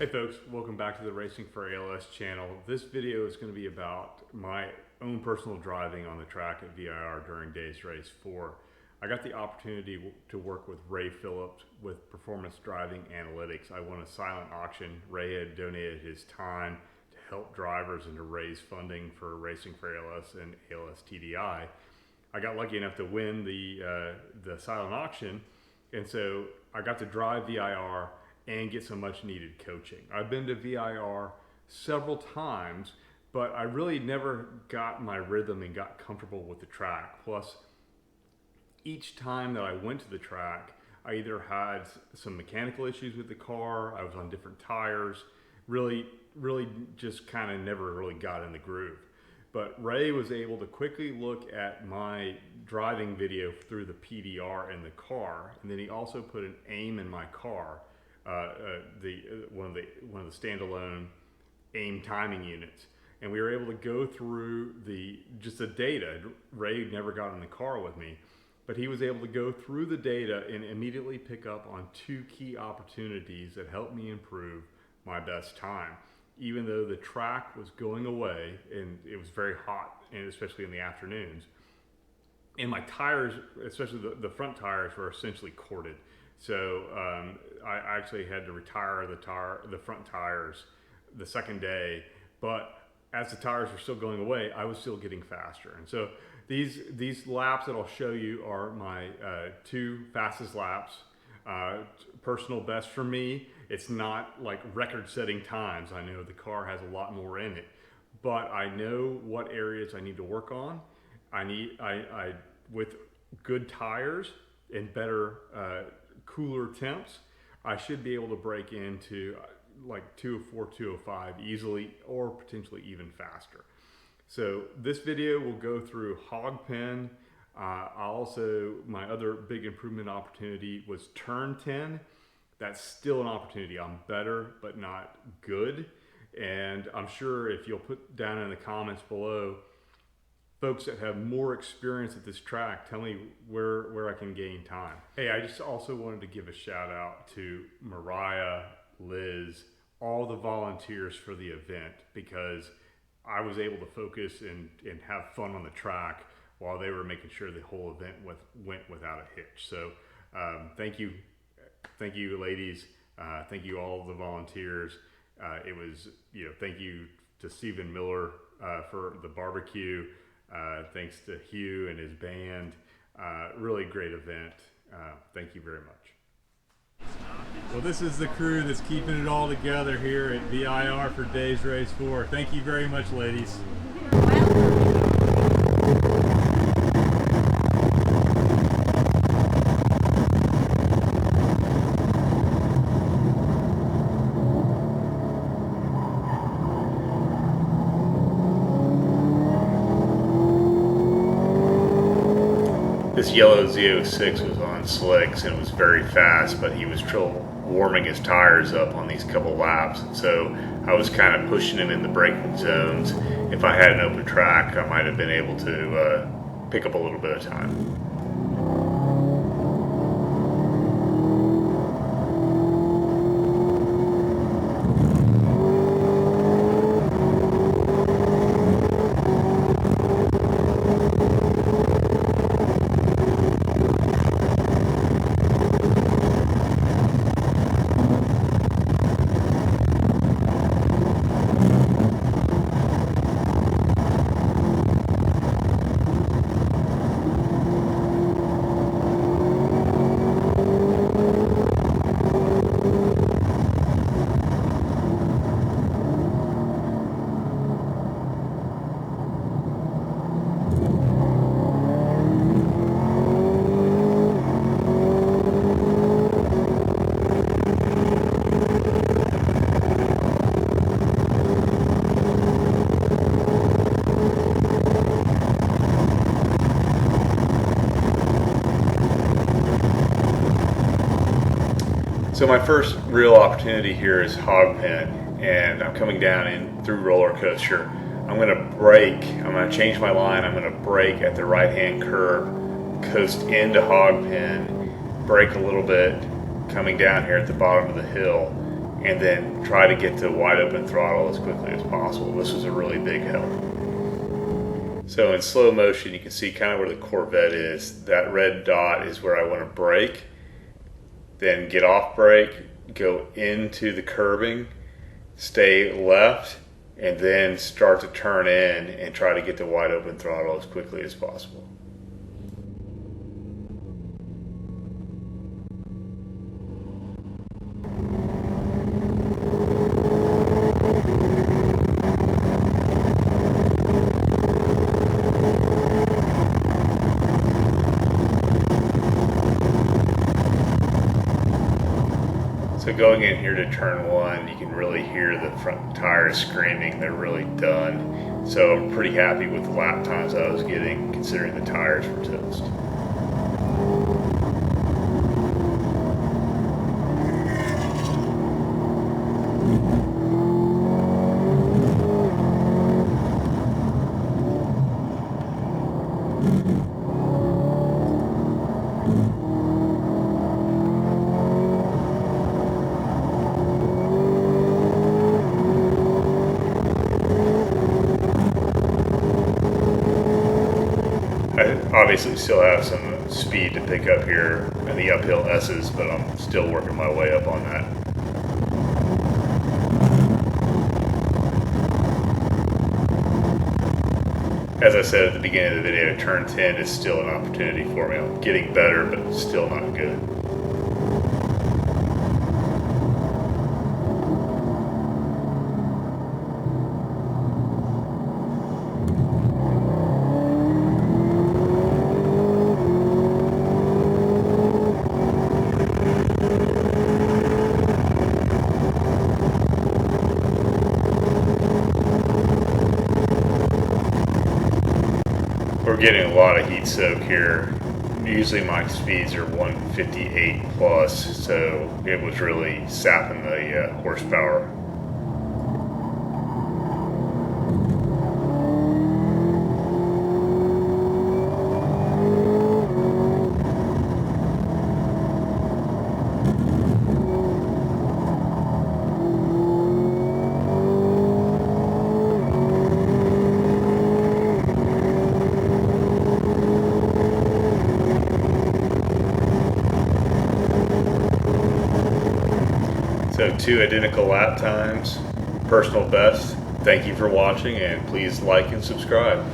Hey folks, welcome back to the Racing for ALS channel. This video is going to be about my own personal driving on the track at VIR during Days Race 4. I got the opportunity to work with Ray Phillips with Performance Driving Analytics. I won a silent auction. Ray had donated his time to help drivers and to raise funding for Racing for ALS and ALS TDI. I got lucky enough to win the silent auction, and so I got to drive VIR and get some much needed coaching. I've been to VIR several times, but I really never got my rhythm and got comfortable with the track. Plus, each time that I went to the track, I either had some mechanical issues with the car, I was on different tires, really just kind of never really got in the groove. But Ray was able to quickly look at my driving video through the PDR in the car, and then he also put an AIM in my car. One of the standalone AIM timing units, and we were able to go through just the data. Ray never got in the car with me, but he was able to go through the data and immediately pick up on two key opportunities that helped me improve my best time. Even though the track was going away and it was very hot, and especially in the afternoons, and my tires, especially the front tires, were essentially corded. So I actually had to retire the front tires the second day, but as the tires were still going away, I was still getting faster. And so these laps that I'll show you are my two fastest laps, personal best for me. It's not like record-setting times. I know the car has a lot more in it, but I know what areas I need to work on. I with good tires and better cooler temps, I should be able to break into like 204, 205 easily, or potentially even faster. So this video will go through Hog Pin. My other big improvement opportunity was turn 10. That's still an opportunity. I'm better, but not good. And I'm sure if you'll put down in the comments below, folks that have more experience at this track, tell me where I can gain time. Hey, I just also wanted to give a shout out to Mariah, Liz, all the volunteers for the event, because I was able to focus and have fun on the track while they were making sure the whole event went without a hitch. So thank you ladies, thank you all the volunteers. Thank you to Stephen Miller for the barbecue. Thanks to Hugh and his band. Really great event. Thank you very much. Well, this is the crew that's keeping it all together here at VIR for Days Race 4. Thank you very much, ladies. This yellow Z06 was on slicks and it was very fast, but he was still warming his tires up on these couple laps. So I was kind of pushing him in the braking zones. If I had an open track, I might have been able to pick up a little bit of time. So my first real opportunity here is Hog Pin, and I'm coming down in through roller coaster. I'm going to brake, I'm going to change my line, I'm going to brake at the right hand curve, coast into Hog Pin, brake a little bit, coming down here at the bottom of the hill, and then try to get to wide open throttle as quickly as possible. This was a really big help. So in slow motion, you can see kind of where the Corvette is. That red dot is where I want to brake, then get off brake, go into the curbing, stay left, and then start to turn in and try to get to wide open throttle as quickly as possible. So going in here to turn one, you can really hear the front tires screaming. They're really done. So I'm pretty happy with the lap times I was getting, considering the tires were toast. I obviously still have some speed to pick up here in the uphill S's, but I'm still working my way up on that. As I said at the beginning of the video, turn 10 is still an opportunity for me. I'm getting better, but still not good. We're getting a lot of heat soak here. Usually my speeds are 158 plus, so it was really sapping the horsepower. So 2 identical lap times, personal best. Thank you for watching, and please like and subscribe.